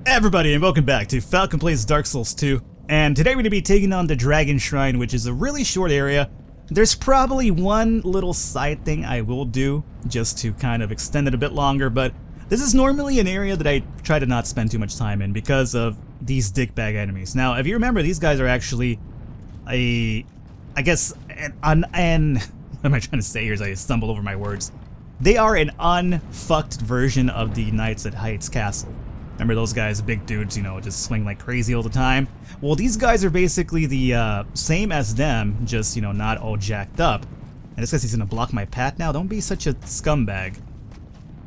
Everybody, and welcome back to Falcon Plays Dark Souls 2. And today we're going to be taking on the Dragon Shrine, which is a really short area. There's probably one little side thing I will do, just to kind of extend it a bit longer, but this is normally an area that I try to not spend too much time in because of these dickbag enemies. Now, if you remember, these guys are actually what am I trying to say here as I stumble over my words? They are an unfucked version of the Knights at Heights Castle. Remember those guys, big dudes, you know, just swing like crazy all the time? Well, these guys are basically the same as them, just, you know, not all jacked up. And this guy's gonna block my path now. Don't be such a scumbag.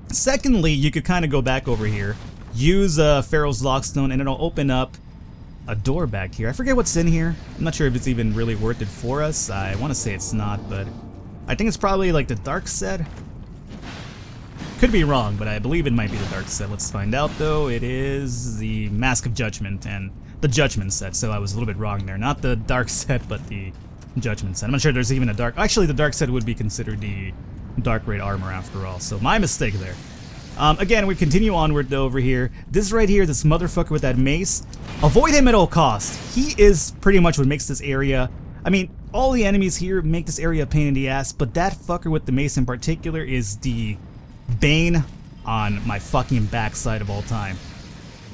Secondly, you could kind of go back over here, use Pharaoh's Lockstone, and it'll open up a door back here. I forget what's in here. I'm not sure if it's even really worth it for us. I want to say it's not, but I think it's probably like the Dark Set. Could be wrong, but I believe it might be the Dark Set. Let's find out, though. It is the Mask of Judgment and the Judgment Set, so I was a little bit wrong there. Not the Dark Set, but the Judgment Set. I'm not sure there's even a Dark... Actually, the Dark Set would be considered the Dark Raid armor after all, so my mistake there. Again, we continue onward, though, over here. This right here, this motherfucker with that mace, avoid him at all costs. He is pretty much what makes this area... I mean, all the enemies here make this area a pain in the ass, but that fucker with the mace in particular is the... bane on my fucking backside of all time.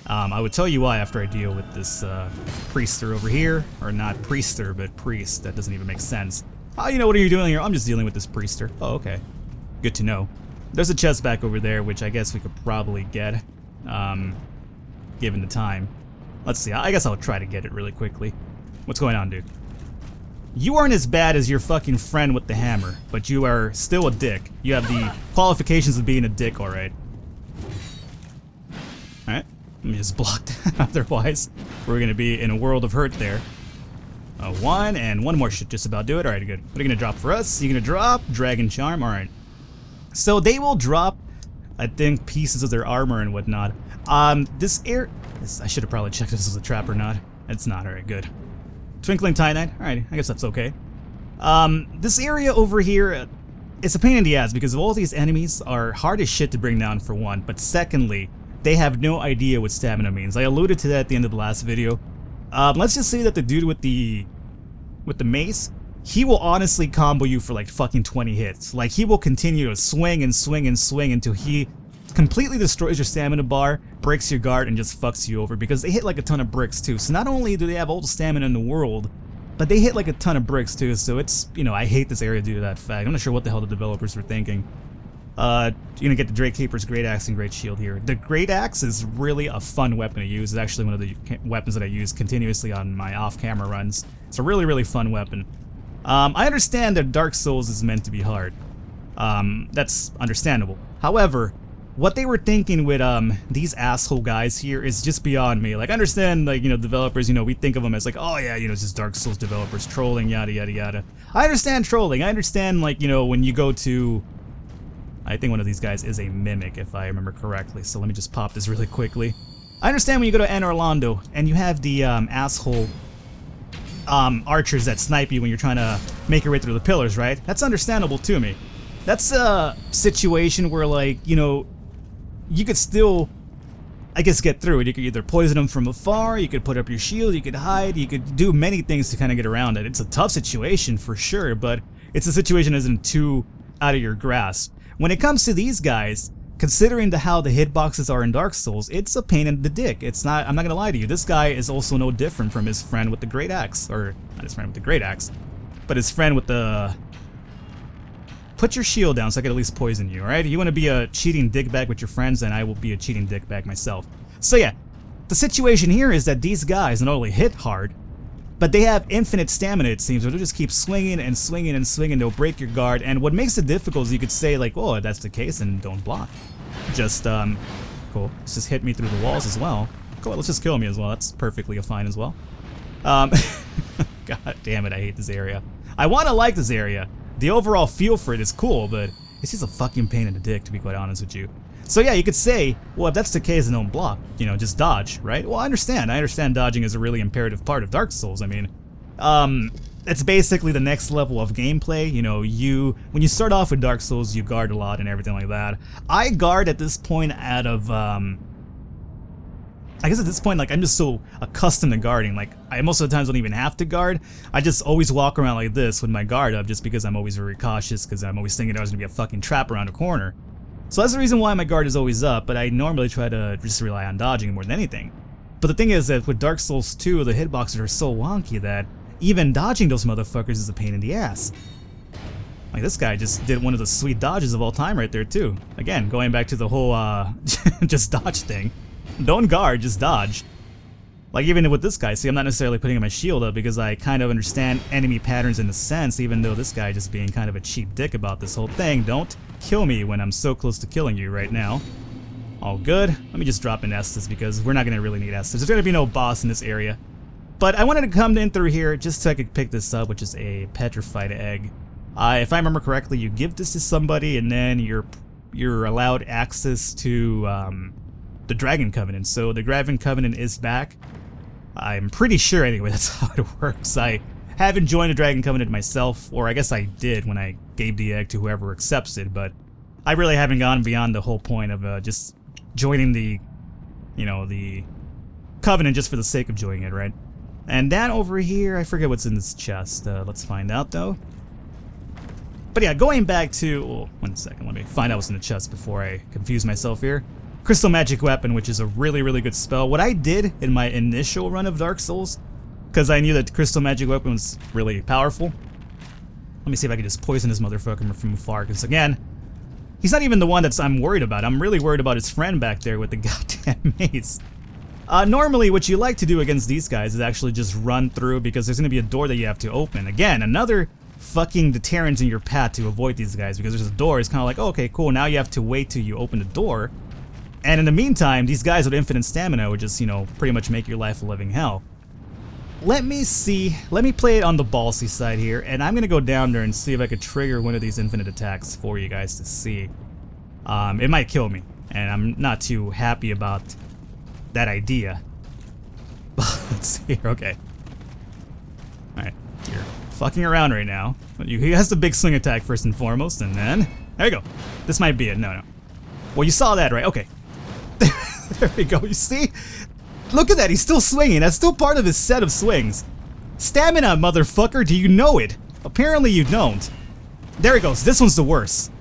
I would tell you why after I deal with this priester over here. Or not priester, but priest. That doesn't even make sense. Oh, you know, what are you doing here? I'm just dealing with this priester. Oh, okay. Good to know. There's a chest back over there, which I guess we could probably get, given the time. Let's see. I guess I'll try to get it really quickly. What's going on, dude? You aren't as bad as your fucking friend with the hammer, but you are still a dick. You have the qualifications of being a dick, alright. Alright, let me just block that, otherwise we're gonna be in a world of hurt there. One, and one more should just about do it. Alright, good. What are you gonna drop for us? You're gonna drop Dragon Charm, alright. So they will drop, I think, pieces of their armor and whatnot. I should have probably checked if this was a trap or not. It's not, alright, good. Twinkling Titanite, alright, I guess that's okay. This area over here, it's a pain in the ass because all these enemies are hard as shit to bring down for one, but secondly, they have no idea what stamina means. I alluded to that at the end of the last video. Let's just say that the dude with the mace, he will honestly combo you for like fucking 20 hits. Like, he will continue to swing and swing and swing until he completely destroys your stamina bar, breaks your guard, and just fucks you over because they hit like a ton of bricks too. So not only do they have all the stamina in the world, but they hit like a ton of bricks too. So it's, you know, I hate this area due to that fact. I'm not sure what the hell the developers were thinking. You're gonna get the Drake Keeper's Great Axe and Great Shield here. The Great Axe is really a fun weapon to use. It's actually one of the weapons that I use continuously on my off-camera runs. It's a really, really fun weapon. I understand that Dark Souls is meant to be hard. That's understandable. However, what they were thinking with these asshole guys here is just beyond me. Like, I understand, like, you know, developers, you know, we think of them as like, oh yeah, you know, it's just Dark Souls developers trolling, yada yada yada. I understand trolling. I understand, like, you know, when you go to, I think one of these guys is a mimic, if I remember correctly. So let me just pop this really quickly. I understand when you go to Anne Orlando and you have the asshole archers that snipe you when you're trying to make your way through the pillars, right? That's understandable to me. That's a situation where, like, you know, you could still, I guess, get through it. You could either poison them from afar, you could put up your shield, you could hide, you could do many things to kind of get around it. It's a tough situation for sure, but it's a situation that isn't too out of your grasp. When it comes to these guys, considering how the hitboxes are in Dark Souls, it's a pain in the dick. It's not, I'm not gonna lie to you, this guy is also no different from his friend with the Great Axe. Or, not his friend with the Great Axe, but his friend with the... Put your shield down so I can at least poison you, alright? You want to be a cheating dickbag with your friends, and I will be a cheating dickbag myself. So yeah, the situation here is that these guys not only hit hard, but they have infinite stamina, it seems. They'll just keep swinging and swinging and swinging. They'll break your guard, and what makes it difficult is you could say, like, oh, if that's the case, then don't block. Just, cool. Let's just hit me through the walls as well. Cool, let's just kill me as well. That's perfectly fine as well. God damn it, I hate this area. I want to like this area. The overall feel for it is cool, but it's just a fucking pain in the dick, to be quite honest with you. So yeah, you could say, well, if that's the case, then don't block. You know, just dodge, right? Well, I understand. I understand dodging is a really imperative part of Dark Souls. I mean, it's basically the next level of gameplay. You know, when you start off with Dark Souls, you guard a lot and everything like that. I guard at this point out of I guess at this point, like, I'm just so accustomed to guarding. Like, I most of the times don't even have to guard. I just always walk around like this with my guard up just because I'm always very cautious, because I'm always thinking there's going to be a fucking trap around the corner. So that's the reason why my guard is always up, but I normally try to just rely on dodging more than anything. But the thing is that with Dark Souls 2, the hitboxes are so wonky that even dodging those motherfuckers is a pain in the ass. Like, this guy just did one of the sweet dodges of all time right there, too. Again, going back to the whole, just dodge thing. Don't guard, just dodge. Like, even with this guy, see, I'm not necessarily putting my shield up because I kind of understand enemy patterns in a sense, even though this guy just being kind of a cheap dick about this whole thing. Don't kill me when I'm so close to killing you right now. All good. Let me just drop in Estus because we're not going to really need Estus. There's going to be no boss in this area. But I wanted to come in through here just so I could pick this up, which is a petrified egg. If I remember correctly, you give this to somebody and then you're allowed access to the Dragon Covenant. So the Dragon Covenant is back. I'm pretty sure anyway that's how it works. I haven't joined the Dragon Covenant myself, or I guess I did when I gave the egg to whoever accepts it, but I really haven't gone beyond the whole point of just joining the, you know, the Covenant just for the sake of joining it, right? And that over here, I forget what's in this chest. Let's find out though. But yeah, going back to, oh, 1 second, let me find out what's in the chest before I confuse myself here. Crystal Magic Weapon, which is a really, really good spell. What I did in my initial run of Dark Souls, because I knew that Crystal Magic Weapon was really powerful. Let me see if I can just poison this motherfucker from afar, because again, he's not even the one I'm worried about. I'm really worried about his friend back there with the goddamn mace. Normally, what you like to do against these guys is actually just run through, because there's going to be a door that you have to open. Again, another fucking deterrent in your path to avoid these guys, because there's a door. It's kind of like, oh, okay, cool, now you have to wait till you open the door. And in the meantime, these guys with infinite stamina would just, you know, pretty much make your life a living hell. Let me see, let me play it on the ballsy side here, and I'm gonna go down there and see if I could trigger one of these infinite attacks for you guys to see. It might kill me, and I'm not too happy about that idea. Let's see here, okay. Alright, you're fucking around right now. He has the big swing attack first and foremost, and then, there you go. This might be it, no. Well, you saw that, right? Okay. There we go, you see? Look at that, he's still swinging. That's still part of his set of swings. Stamina, motherfucker, do you know it? Apparently you don't. There he goes, this one's the worst.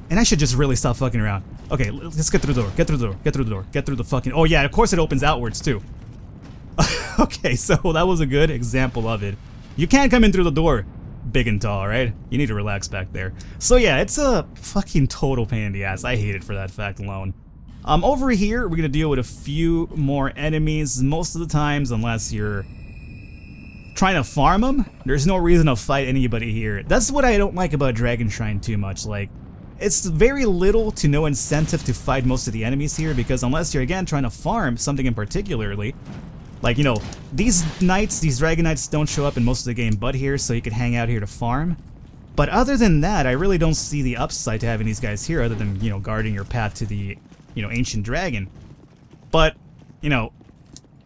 And I should just really stop fucking around. Okay, let's get through the door, get through the door, get through the door, get through the fucking... Oh yeah, of course it opens outwards too. Okay, so that was a good example of it. You can't come in through the door big and tall, right? You need to relax back there. So yeah, it's a fucking total pain in the ass. I hate it for that fact alone. Over here, we're gonna deal with a few more enemies. Most of the times, unless you're trying to farm them, there's no reason to fight anybody here. That's what I don't like about Dragon Shrine too much. Like, it's very little to no incentive to fight most of the enemies here, because unless you're, again, trying to farm something in particularly, like, you know, these knights, these dragon knights don't show up in most of the game but here, so you could hang out here to farm. But other than that, I really don't see the upside to having these guys here other than, you know, guarding your path to the, you know, ancient dragon. But, you know,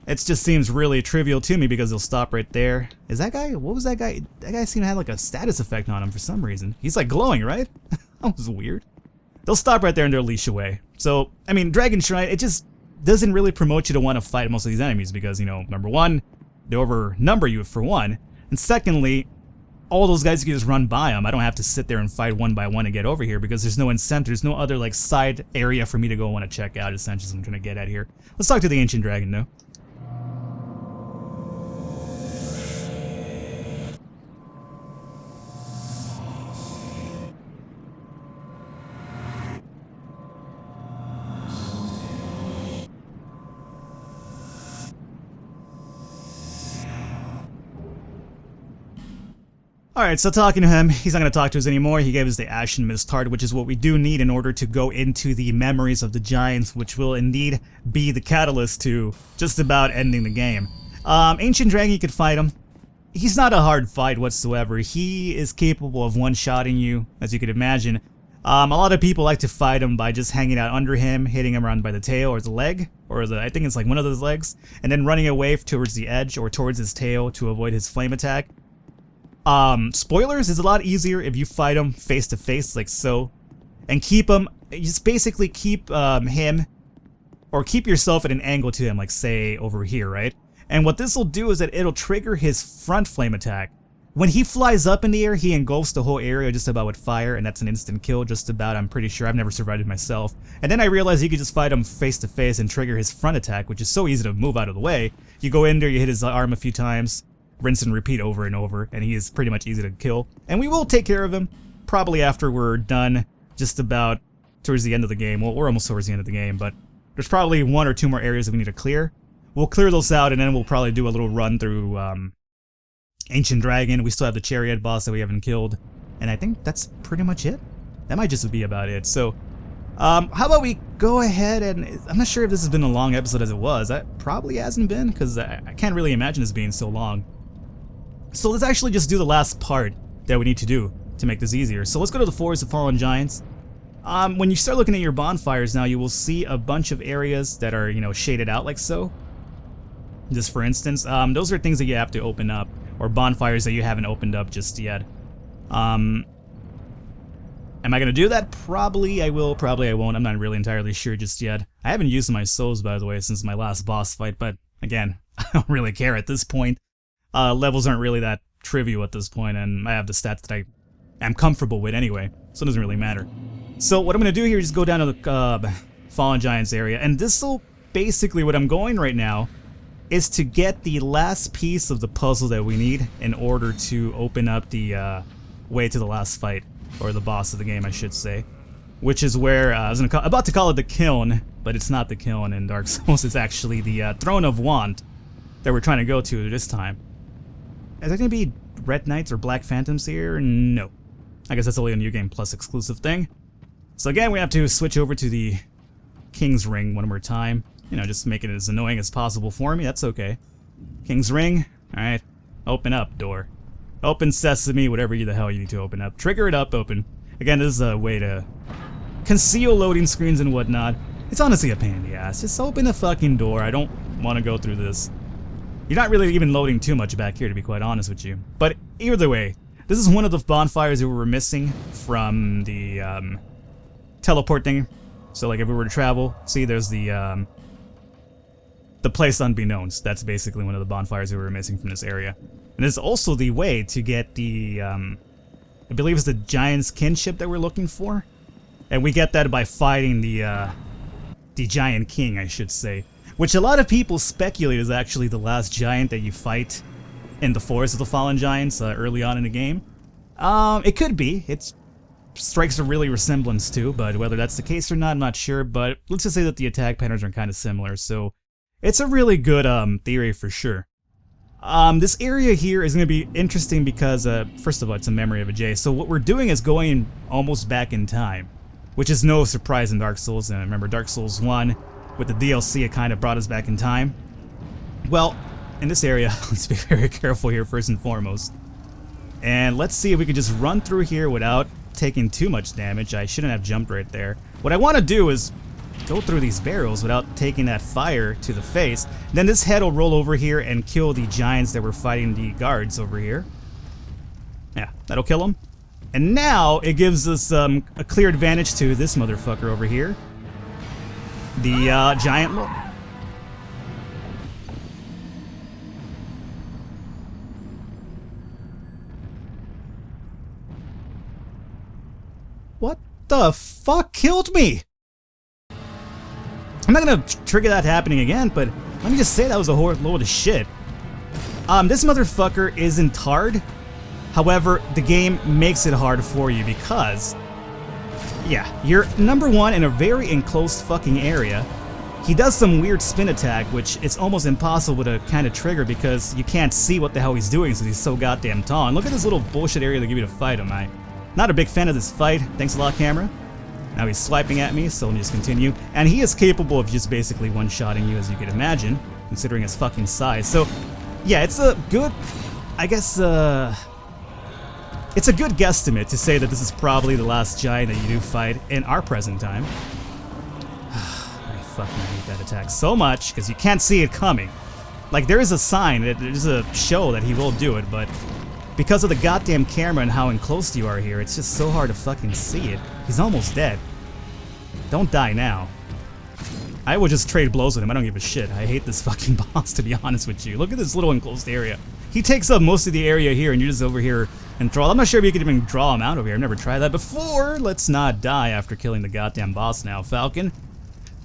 it just seems really trivial to me because they'll stop right there. Is that guy? What was that guy? That guy seemed to have like a status effect on him for some reason. He's like glowing, right? That was weird. They'll stop right there and they'll leash away. So, I mean, Dragon Shrine, it just doesn't really promote you to want to fight most of these enemies because, you know, number one, they overnumber you for one. And secondly, all those guys can just run by them. I don't have to sit there and fight one by one to get over here because there's no incentive. There's no other like side area for me to go want to check out, essentially, I'm trying to get at here. Let's talk to the Ancient Dragon though. Alright, so talking to him, he's not going to talk to us anymore. He gave us the Ashen Mist Heart, which is what we do need in order to go into the memories of the giants, which will indeed be the catalyst to just about ending the game. Ancient Dragon, you could fight him. He's not a hard fight whatsoever. He is capable of one-shotting you, as you could imagine. A lot of people like to fight him by just hanging out under him, hitting him around by the tail or the leg, or I think it's like one of those legs, and then running away towards the edge or towards his tail to avoid his flame attack. Spoilers, it's a lot easier if you fight him face to face, like so, and keep him, just basically keep him or keep yourself at an angle to him, like say over here, right? And what this will do is that it'll trigger his front flame attack. When he flies up in the air, he engulfs the whole area just about with fire, and that's an instant kill, just about, I'm pretty sure. I've never survived it myself. And then I realized you could just fight him face to face and trigger his front attack, which is so easy to move out of the way. You go in there, you hit his arm a few times, rinse and repeat over and over, and he is pretty much easy to kill. And we will take care of him, probably after we're done, just about towards the end of the game. Well, we're almost towards the end of the game, but there's probably 1 or 2 more areas that we need to clear. We'll clear those out, and then we'll probably do a little run through Ancient Dragon. We still have the Chariot boss that we haven't killed, and I think that's pretty much it. That might just be about it. So, how about we go ahead and... I'm not sure if this has been a long episode as it was. That probably hasn't been, because I can't really imagine this being so long. So let's actually just do the last part that we need to do to make this easier. So let's go to the Forest of Fallen Giants. When you start looking at your bonfires now, you will see a bunch of areas that are, you know, shaded out like so. Just for instance, those are things that you have to open up, or bonfires that you haven't opened up just yet. Am I going to do that? Probably I will, probably I won't. I'm not really entirely sure just yet. I haven't used my souls, by the way, since my last boss fight, but again, I don't really care at this point. Levels aren't really that trivial at this point, and I have the stats that I am comfortable with anyway, so it doesn't really matter. So what I'm going to do here is go down to the Fallen Giants area, and this will basically, what I'm going right now is to get the last piece of the puzzle that we need in order to open up the way to the last fight, or the boss of the game, I should say. Which is where, I was about to call it the Kiln, but it's not the Kiln in Dark Souls, it's actually the Throne of Want that we're trying to go to this time. Is there going to be Red Knights or Black Phantoms here? No. I guess that's only a New Game Plus exclusive thing. So again, we have to switch over to the King's Ring one more time. You know, just make it as annoying as possible for me. That's okay. King's Ring. Alright. Open up, door. Open sesame, whatever the hell you need to open up. Trigger it up, open. Again, this is a way to conceal loading screens and whatnot. It's honestly a pain in the ass. Just open the fucking door. I don't want to go through this. You're not really even loading too much back here, to be quite honest with you. But either way, this is one of the bonfires that we were missing from the teleport thing. So like if we were to travel, see there's the place unbeknownst. That's basically one of the bonfires that we were missing from this area. And it's also the way to get the, I believe it's the Giant's Kinship that we're looking for. And we get that by fighting the Giant King, I should say. Which a lot of people speculate is actually the last giant that you fight in the Forest of the Fallen Giants early on in the game. It could be. It strikes a really resemblance to, but whether that's the case or not, I'm not sure. But let's just say that the attack patterns are kind of similar, so it's a really good theory for sure. This area here is going to be interesting because, first of all, it's a memory of a J. So what we're doing is going almost back in time, which is no surprise in Dark Souls. And remember, Dark Souls 1, with the DLC, it kind of brought us back in time. Well, in this area, let's be very careful here first and foremost. And let's see if we can just run through here without taking too much damage. I shouldn't have jumped right there. What I want to do is go through these barrels without taking that fire to the face. Then this head will roll over here and kill the giants that were fighting the guards over here. Yeah, that'll kill them. And now it gives us a clear advantage to this motherfucker over here. The giant lord. What the fuck killed me? I'm not gonna trigger that happening again, but let me just say that was a load of shit. This motherfucker isn't hard. However, the game makes it hard for you because, yeah, you're number one in a very enclosed fucking area. He does some weird spin attack, which it's almost impossible to kind of trigger because you can't see what the hell he's doing since he's so goddamn tall. And look at this little bullshit area they give you to fight him. I'm not a big fan of this fight. Thanks a lot, camera. Now he's swiping at me, so let me just continue. And he is capable of just basically one-shotting you, as you could imagine, considering his fucking size. So, yeah, it's a good, I guess, it's a good guesstimate to say that this is probably the last giant that you do fight in our present time. I fucking hate that attack so much, because you can't see it coming. Like, there is a sign, there's a show that he will do it, but because of the goddamn camera and how enclosed you are here, it's just so hard to fucking see it. He's almost dead. Don't die now. I will just trade blows with him. I don't give a shit. I hate this fucking boss, to be honest with you. Look at this little enclosed area. He takes up most of the area here, and you're just over here enthralled. I'm not sure if you can even draw him out over here. I've never tried that before. Let's not die after killing the goddamn boss now, Falcon.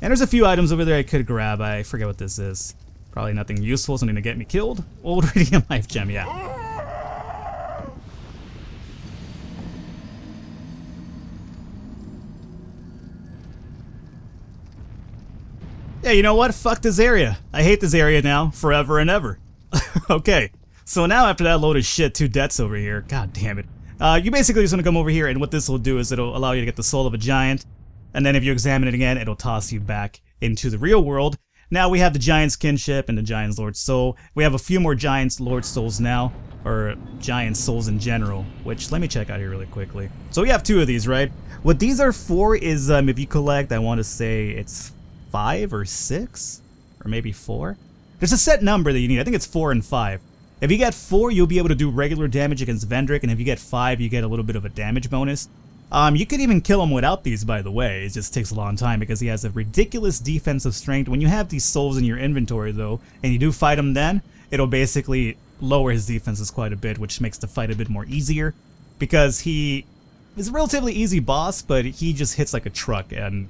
And there's a few items over there I could grab. I forget what this is. Probably nothing useful, something to get me killed. Old radium life gem, yeah. Yeah, you know what? Fuck this area. I hate this area now, forever and ever. Okay, so now after that load of shit, 2 deaths over here. God damn it. You basically just want to come over here, and what this will do is it'll allow you to get the soul of a giant. And then if you examine it again, it'll toss you back into the real world. Now we have the Giant's Kinship and the Giant's Lord Soul. We have a few more Giant's Lord Souls now, or Giant Souls in general, which let me check out here really quickly. So we have 2 of these, right? What these are for is if you collect, I want to say it's 5 or 6, or maybe 4. There's a set number that you need. I think it's 4 and 5. If you get 4, you'll be able to do regular damage against Vendrick, and if you get 5, you get a little bit of a damage bonus. You could even kill him without these, by the way. It just takes a long time because he has a ridiculous defensive strength. When you have these souls in your inventory, though, and you do fight him then, it'll basically lower his defenses quite a bit, which makes the fight a bit more easier. Because he is a relatively easy boss, but he just hits like a truck, and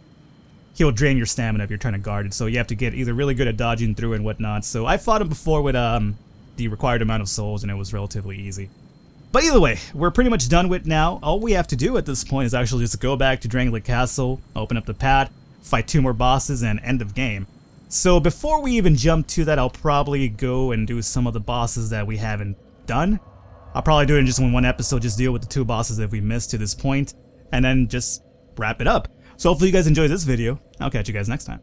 he'll drain your stamina if you're trying to guard it. So you have to get either really good at dodging through and whatnot. So I fought him before with the required amount of souls, and it was relatively easy. But either way, we're pretty much done with now. All we have to do at this point is actually just go back to Drangleic Castle, open up the pad, fight 2 more bosses, and end of game. So before we even jump to that, I'll probably go and do some of the bosses that we haven't done. I'll probably do it in just one episode, just deal with the 2 bosses that we missed to this point, and then just wrap it up. So hopefully you guys enjoyed this video. I'll catch you guys next time.